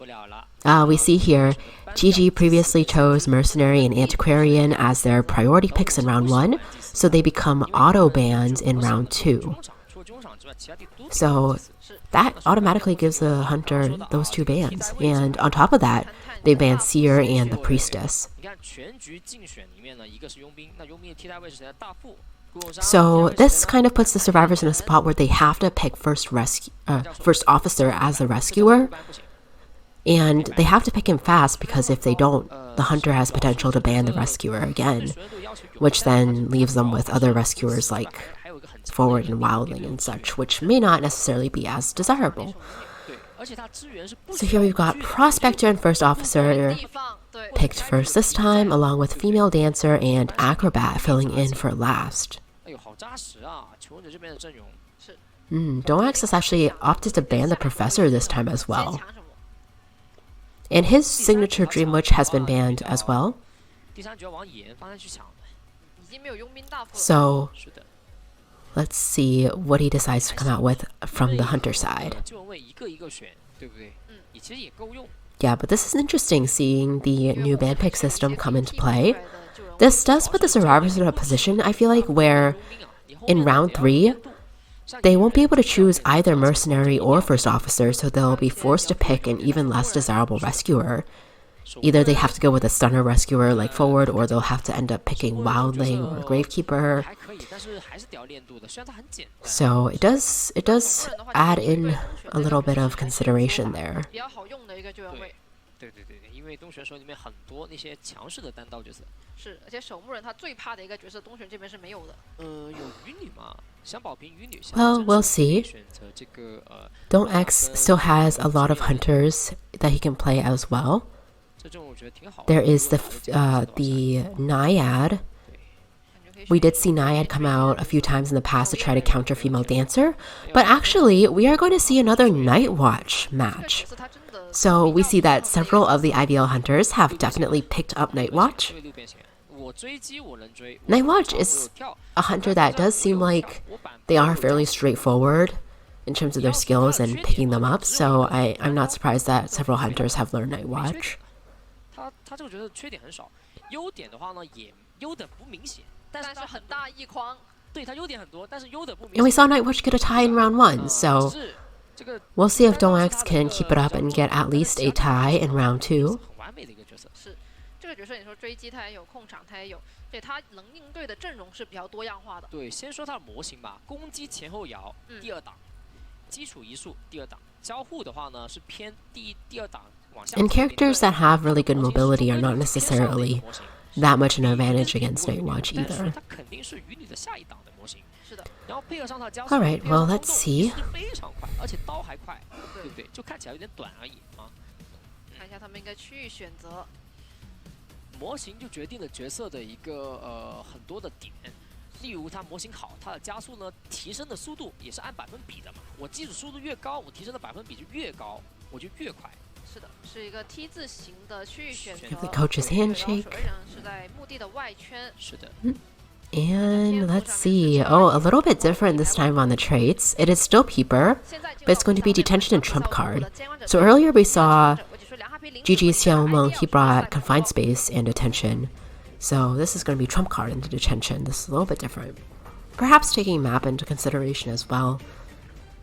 We see here, GG previously chose Mercenary and Antiquarian as their priority picks in round 1, so they become auto-banned in round 2. So that automatically gives the hunter those 2 bans, and on top of that, they ban Seer and the Priestess. So this kind of puts the survivors in a spot where they have to pick first officer as the rescuer, and they have to pick him fast because if they don't, the hunter has potential to ban the rescuer again, which then leaves them with other rescuers like Forward and Wildling and such, which may not necessarily be as desirable. So here we've got Prospector and First Officer picked first this time, along with Female Dancer and Acrobat filling in for last. DOU5 has actually opted to ban the Professor this time as well. And his signature Dream Witch has been banned as well. So let's see what he decides to come out with from the hunter side. Yeah, but this is interesting seeing the new ban pick system come into play. This does put the survivors in a position, I feel like, where in round 3, they won't be able to choose either Mercenary or First Officer, so they'll be forced to pick an even less desirable rescuer. Either they have to go with a stunner rescuer like Forward, or they'll have to end up picking Wildling or Gravekeeper. So it does add in a little bit of consideration there. Well, we'll see. DOU5 still has a lot of hunters that he can play as well. There is the Naiad. We did see Naiad come out a few times in the past to try to counter Female Dancer, but actually we are going to see another Night Watch match. So we see that several of the IVL hunters have definitely picked up Night Watch. Night Watch is a hunter that does seem like they are fairly straightforward in terms of their skills and picking them up, so I'm not surprised that several hunters have learned Night Watch. And we saw Night Watch get a tie in round 1, so we'll see if DOU5 can keep it up and get at least a tie in round 2. And characters that have really good mobility are not necessarily that much an advantage against Night Watch either. Alright, well, let's see. Give the coach's handshake. And let's see. Oh, a little bit different this time on the traits. It is still Peeper, but it's going to be Detention and Trump card. So earlier we saw GG Xiaomeng, he brought Confined Space and Detention. So this is going to be Trump card into Detention. This is a little bit different. Perhaps taking map into consideration as well.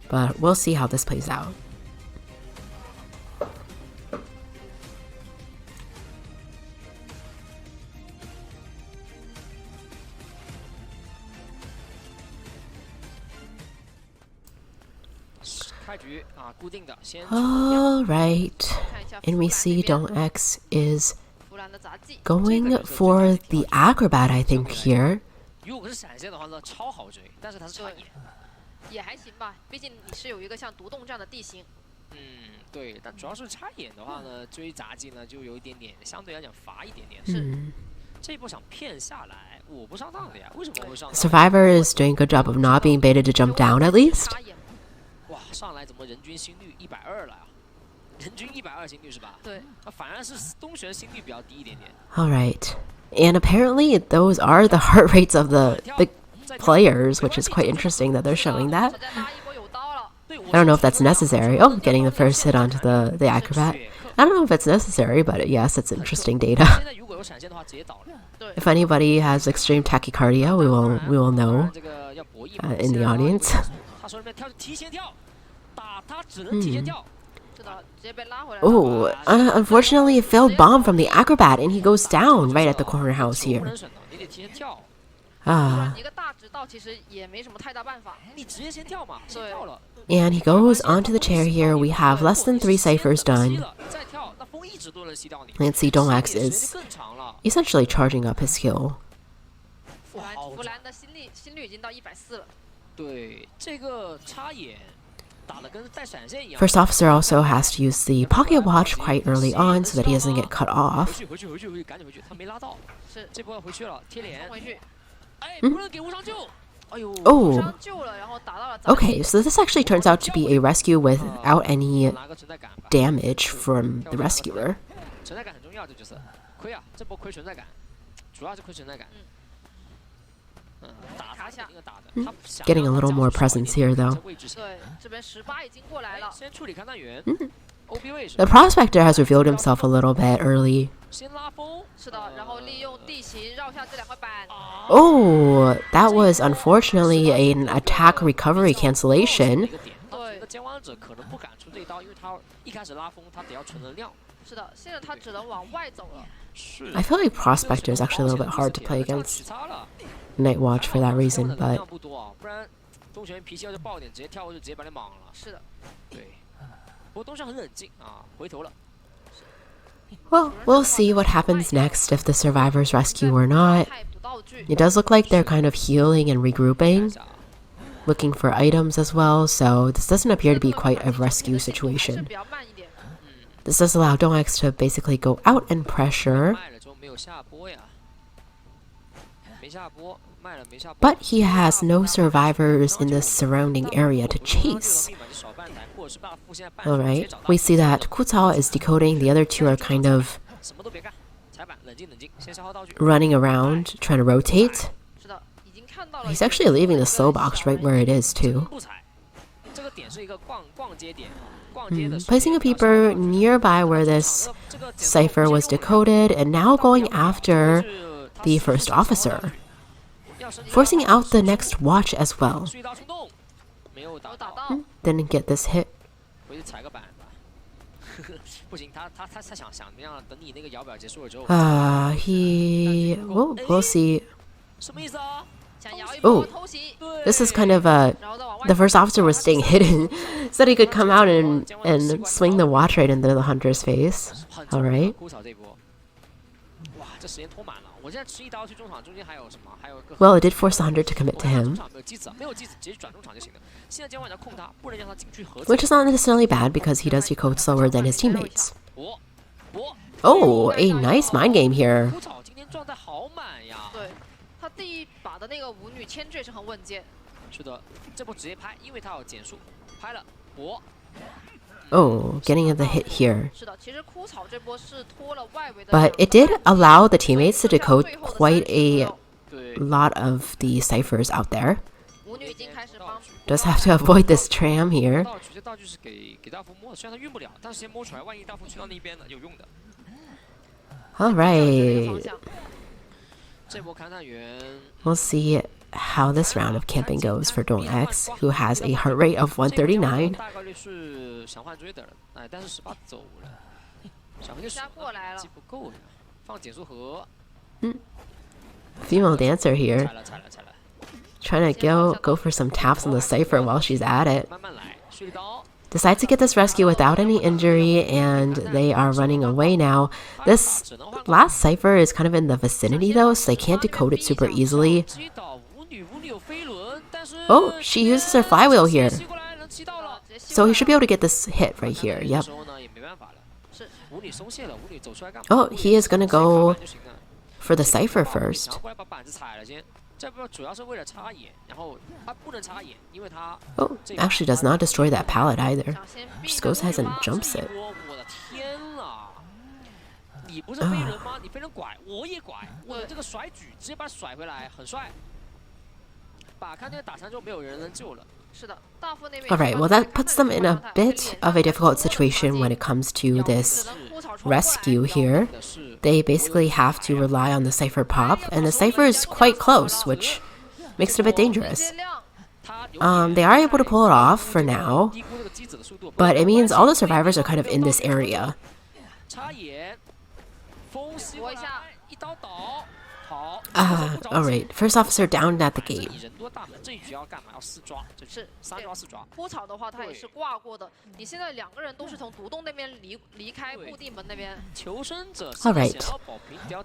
But we'll see how this plays out. Alright, and we see DOU5 is going for the Acrobat, I think, here. Survivor is doing a good job of not being baited to jump down, at least. Alright, and apparently those are the heart rates of the players, which is quite interesting that they're showing that. I don't know if that's necessary. Oh, getting the first hit onto the Acrobat. I don't know if it's necessary, but yes, it's interesting data. If anybody has extreme tachycardia, we will know in the audience. Oh, unfortunately, a failed bomb from the acrobat, and he goes down right at the corner house here. And he goes onto the chair here. We have less than 3 ciphers done. Let's see, DOU5 is essentially charging up his skill. First officer also has to use the pocket watch quite early on so that he doesn't get cut off. Oh, okay, so this actually turns out to be a rescue without any damage from the rescuer. Getting a little more presence here, though. The prospector has revealed himself a little bit early. Oh, that was unfortunately an attack recovery cancellation. I feel like Prospector is actually a little bit hard to play against Night Watch for that reason, but... Well, we'll see what happens next if the survivors rescue or not. It does look like they're kind of healing and regrouping, looking for items as well, so this doesn't appear to be quite a rescue situation. This does allow DOU5 to basically go out and pressure, but he has no survivors in the surrounding area to chase. Alright, we see that Ku Cao is decoding, the other two are kind of running around, trying to rotate. He's actually leaving the slow box right where it is too. Placing a peeper nearby where this cipher was decoded, and now going after the first officer, forcing out the next watch as well. Didn't get this hit. We'll see. Oh, this is kind of the first officer was staying hidden so that he could come out and swing the watch right into the hunter's face. Alright. Well, it did force the hunter to commit to him, which is not necessarily bad because he does decode slower than his teammates. Oh, a nice mind game here. Oh, getting the hit here. But it did allow the teammates to decode quite a lot of the ciphers out there. Does have to avoid this tram here. Alright. We'll see how this round of camping goes for DOU5, who has a heart rate of 139. Female dancer here, trying to go for some taps on the cipher while she's at it. Decides to get this rescue without any injury, and they are running away now. This last cipher is kind of in the vicinity though, so they can't decode it super easily. Oh, she uses her flywheel here. So he should be able to get this hit right here, yep. Oh, he is gonna go for the cipher first. Oh, actually does not destroy that pallet either. Just goes ahead and jumps it. Alright, well that puts them in a bit of a difficult situation when it comes to this rescue here, they basically have to rely on the Cypher pop, and the Cypher is quite close, which makes it a bit dangerous. They are able to pull it off for now, but it means all the survivors are kind of in this area. Alright, first officer down at the gate. Alright,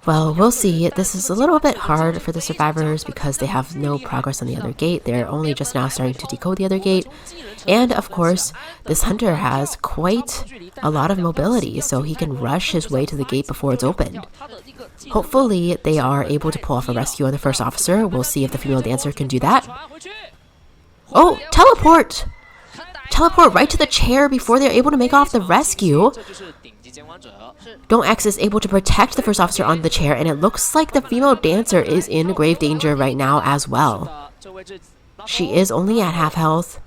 well, we'll see. This is a little bit hard for the survivors because they have no progress on the other gate. They're only just now starting to decode the other gate. And of course, this hunter has quite a lot of mobility, so he can rush his way to the gate before it's opened. Hopefully, they are able to pull off a rescue on the first officer. We'll see if the female dancer can do that. Oh, teleport! Teleport right to the chair before they're able to make off the rescue. DOU5 is able to protect the first officer on the chair, and it looks like the female dancer is in grave danger right now as well. She is only at half health,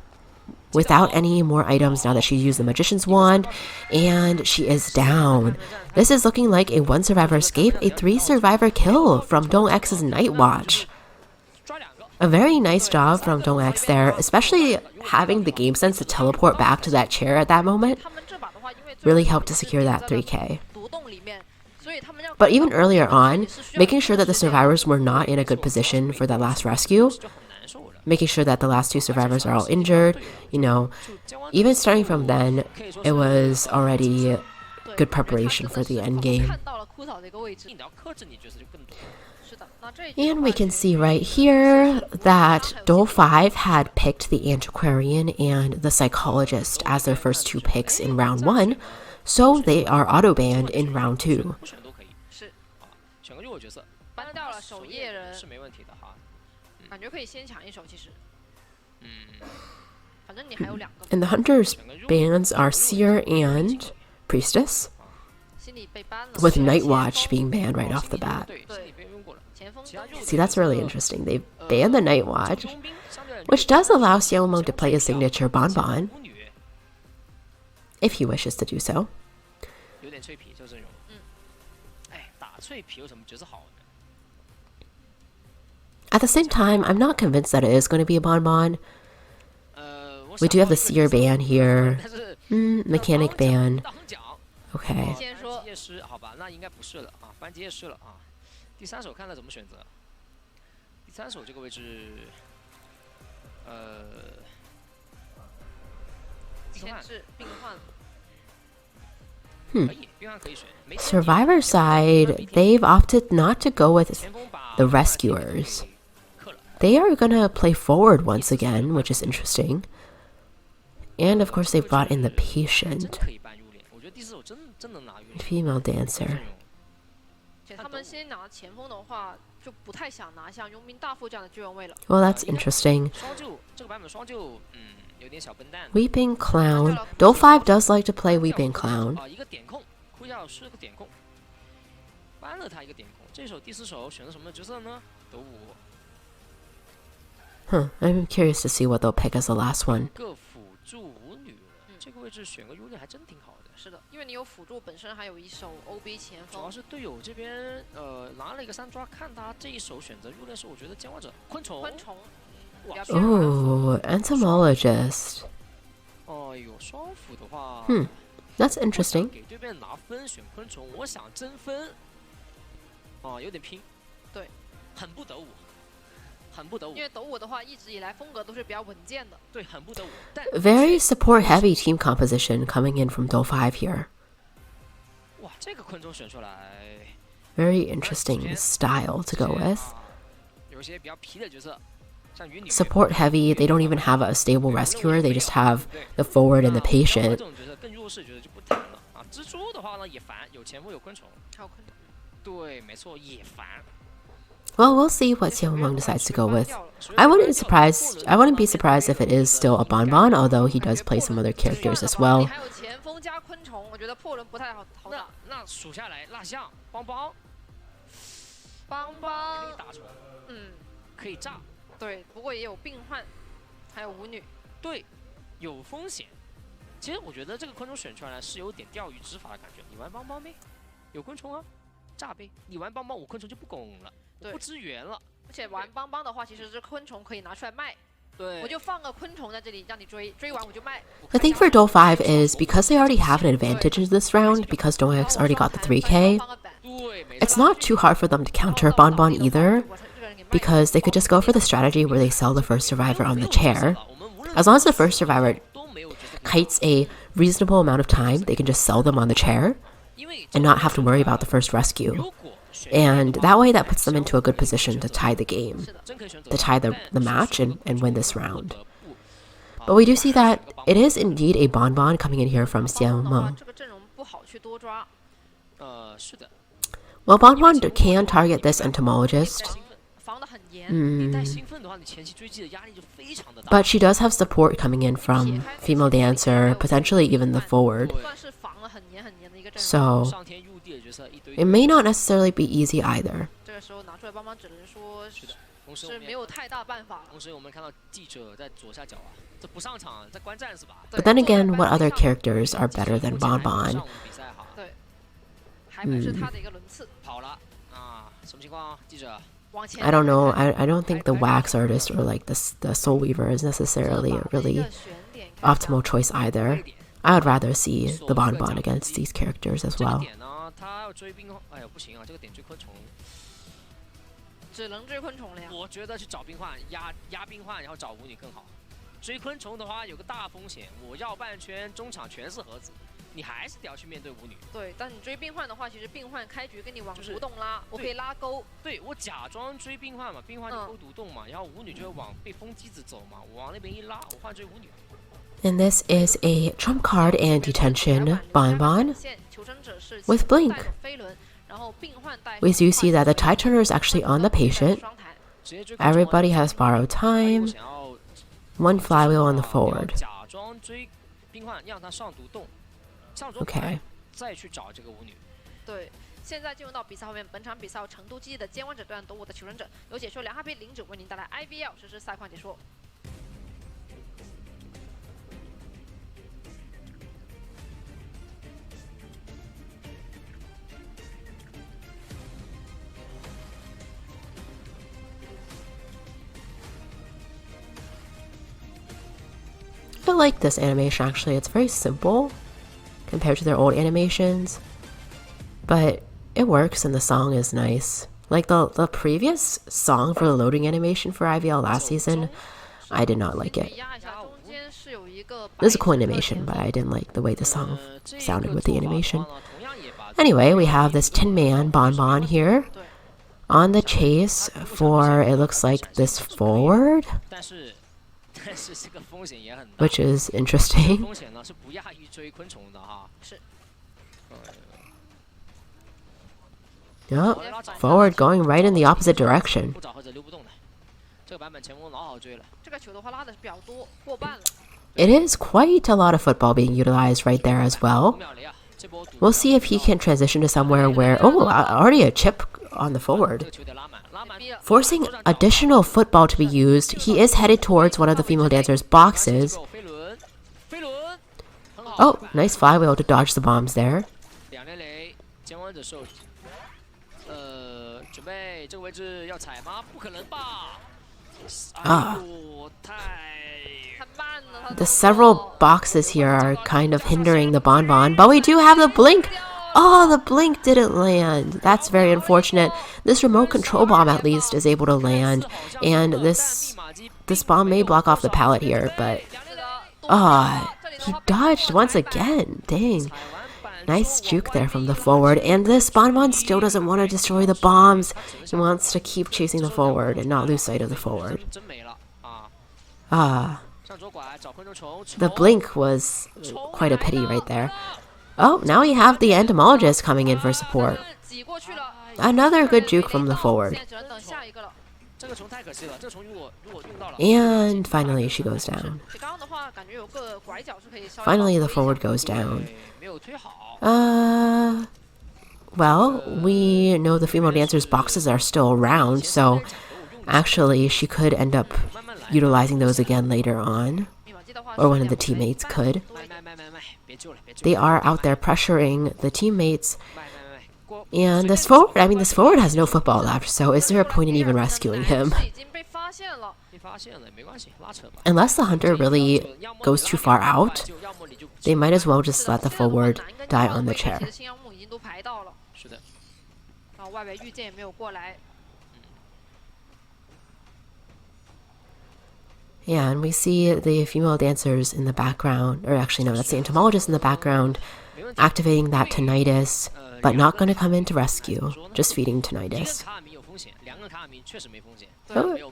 without any more items now that she used the magician's wand, and she is down. This is looking like a 1 survivor escape, a 3 survivor kill from DOU5's Night Watch. A very nice job from DOU5 there, especially having the game sense to teleport back to that chair at that moment. Really helped to secure that 3k. But even earlier on, making sure that the survivors were not in a good position for that last rescue, making sure that the last 2 survivors are all injured, you know, even starting from then, it was already good preparation for the end game. And we can see right here that DOU5 had picked the Antiquarian and the Psychologist as their first 2 picks in round 1, so they are auto-banned in round 2. And the hunters' bans are Seer and Priestess, with Night Watch being banned right off the bat. See, that's really interesting. They banned the Night Watch, which does allow Xiaomeng to play his signature Bonbon, if he wishes to do so. At the same time, I'm not convinced that it is going to be a Bonbon. We do have the Seer ban here. Mechanic ban. Okay. Survivor side, they've opted not to go with the rescuers. They are gonna play forward once again, which is interesting. And of course, they brought in the patient. Female dancer. Well, that's interesting. Weeping Clown. DOU5 does like to play Weeping Clown. I'm curious to see what they'll pick as the last one. Oh, entomologist. That's interesting. Very support heavy team composition coming in from DOU5 here. Very interesting style to go with. Support heavy, they don't even have a stable rescuer, they just have the forward and the patient. Well, we'll see what Xiaomeng decides to go with. I wouldn't be surprised if it is still a Bonbon, although he does play some other characters as well. 其实我觉得这个昆虫选出来是有点钓鱼执法的感觉。你玩邦邦没？有昆虫啊，炸呗！你玩邦邦，我昆虫就不拱了，我不支援了。而且玩邦邦的话，其实这昆虫可以拿出来卖。对，我就放个昆虫在这里让你追，追完我就卖。The thing for DOU5 is because they already have an advantage in this round, because DOUX already got the 3k, it's not too hard for them to counter Bonbon either, because they could just go for the strategy where they sell the first survivor on the chair. As long as the first survivor kites a reasonable amount of time, they can just sell them on the chair and not have to worry about the first rescue. And that way, that puts them into a good position to tie the game, to tie the match and win this round. But we do see that it is indeed a Bonbon coming in here from Xiaomo. Well, Bonbon can target this entomologist. But she does have support coming in from female dancer, potentially even the forward. So it may not necessarily be easy either. But then again, what other characters are better than Bonbon? I don't know. I don't think the wax artist or like the soul weaver is necessarily a really optimal choice either. I would rather see the Bonbon against these characters as well. And this is a trump card and detention Bonbon with blink. We do see that the tide turner is actually on the patient. Everybody has borrowed time. One flywheel on the forward. Okay. 现在进入到比赛后面，本场比赛由成都基地的监管者对战斗我的求生者，有解说梁哈皮领主为您带来 IVL 实时赛况解说。I like this animation actually. It's very simple compared to their old animations, but it works and the song is nice. Like the previous song for the loading animation for IVL last season, I did not like it. This is a cool animation, but I didn't like the way the song sounded with the animation. Anyway, we have this Tin Man Bonbon here on the chase for, it looks like, this forward, which is interesting. Yep, forward going right in the opposite direction. It is quite a lot of football being utilized right there as well. We'll see if he can transition to somewhere where, oh, already a chip on the forward. Forcing additional football to be used, he is headed towards one of the female dancers' boxes. Oh, nice flywheel to dodge the bombs there. Ah. The several boxes here are kind of hindering the Bonbon, but we do have the blink. Oh, the blink didn't land. That's very unfortunate. This remote control bomb at least is able to land, and this bomb may block off the pallet here, but he dodged once again. Dang. Nice juke there from the forward, and this Bonbon still doesn't want to destroy the bombs. He wants to keep chasing the forward and not lose sight of the forward. The blink was quite a pity right there. Oh, now we have the entomologist coming in for support. Another good juke from the forward. And finally she goes down. Finally the forward goes down. Well, we know the female dancer's boxes are still around, so actually she could end up utilizing those again later on. Or one of the teammates could. they are out there pressuring the teammates. And this forward has no football left, so is there a point in even rescuing him? 是已经被发现了。 Unless the hunter really goes too far out, they might as well just let the forward die on the chair. 新项目已经都排到了。是的。然后外围御剑也没有过来。 Yeah, and we see the female dancers in the background, or actually no, that's the entomologist in the background, activating that tinnitus, but not going to come in to rescue, just feeding tinnitus. Oh,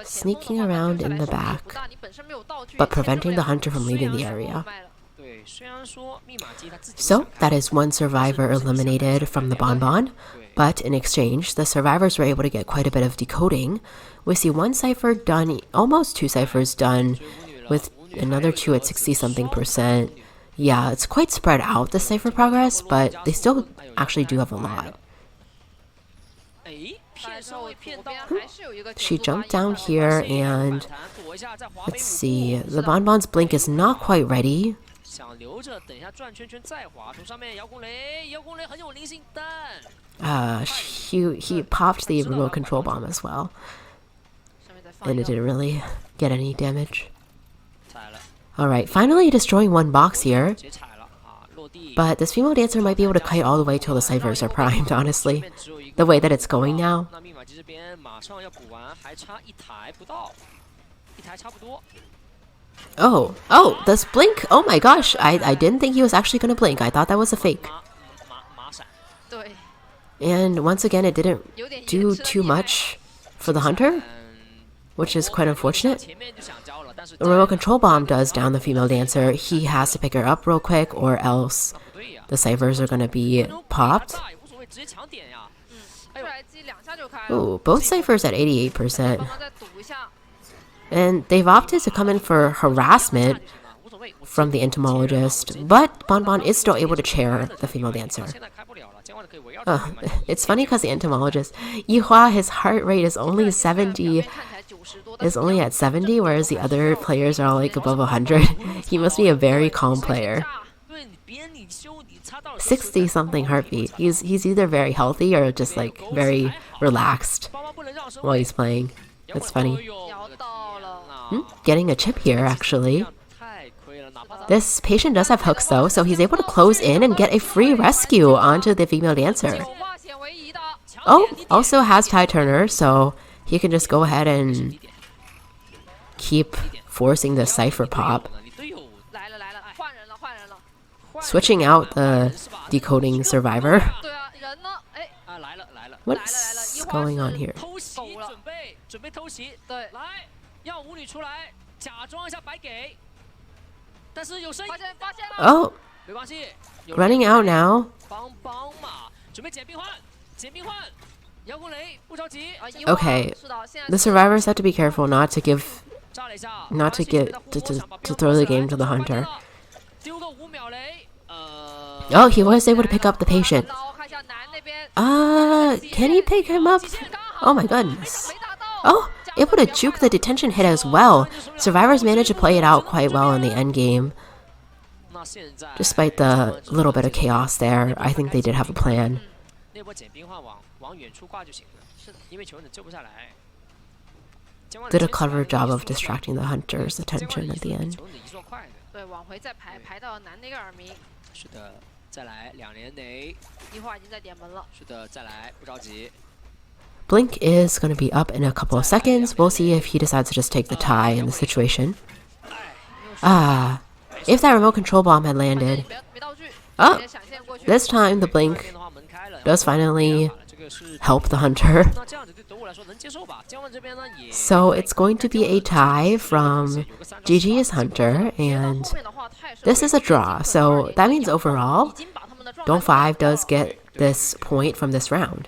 sneaking around in the back, but preventing the hunter from leaving the area. So, that is one survivor eliminated from the bonbon, but in exchange, the survivors were able to get quite a bit of decoding. We see one cipher done, almost two ciphers done, with another two at 60-something%. Yeah, it's quite spread out, the cipher progress, but they still actually do have a lot. She jumped down here and let's see, the bonbon's blink is not quite ready. He popped the remote control bomb as well, and it didn't really get any damage. Alright, finally destroying one box here. But this female dancer might be able to kite all the way till the ciphers are primed, honestly. The way that it's going now. Oh, this blink! Oh my gosh, I didn't think he was actually going to blink. I thought that was a fake. And once again, it didn't do too much for the hunter, which is quite unfortunate. The remote control bomb does down the female dancer. He has to pick her up real quick, or else the ciphers are going to be popped. Ooh, both ciphers at 88%. And they've opted to come in for harassment from the entomologist, but Bonbon is still able to chair the female dancer. It's funny because the entomologist, Yihua, his heart rate is only 70, is only at 70, whereas the other players are all like above 100. He must be a very calm player. 60-something heartbeat. He's either very healthy or just like very relaxed while he's playing. That's funny. Getting a chip here, actually. This patient does have hooks though, so he's able to close in and get a free rescue onto the female dancer. Oh, also has Ty Turner, so he can just go ahead and keep forcing the cipher pop. Switching out the decoding survivor. What's going on here? Oh, running out now. Okay, the survivors have to be careful not to throw the game to the hunter. Oh, he was able to pick up the patient. Can he pick him up? Oh my goodness. Oh, able to juke the detention hit as well. Survivors managed to play it out quite well in the end game. Despite the little bit of chaos there, I think they did have a plan. Did a clever job of distracting the hunter's attention at the end. Blink is going to be up in a couple of seconds. We'll see if he decides to just take the tie in the situation. If that remote control bomb had landed. Oh, this time the blink does finally help the hunter. So it's going to be a tie from GG's hunter, and this is a draw. So that means overall, DOU5 does get this point from this round.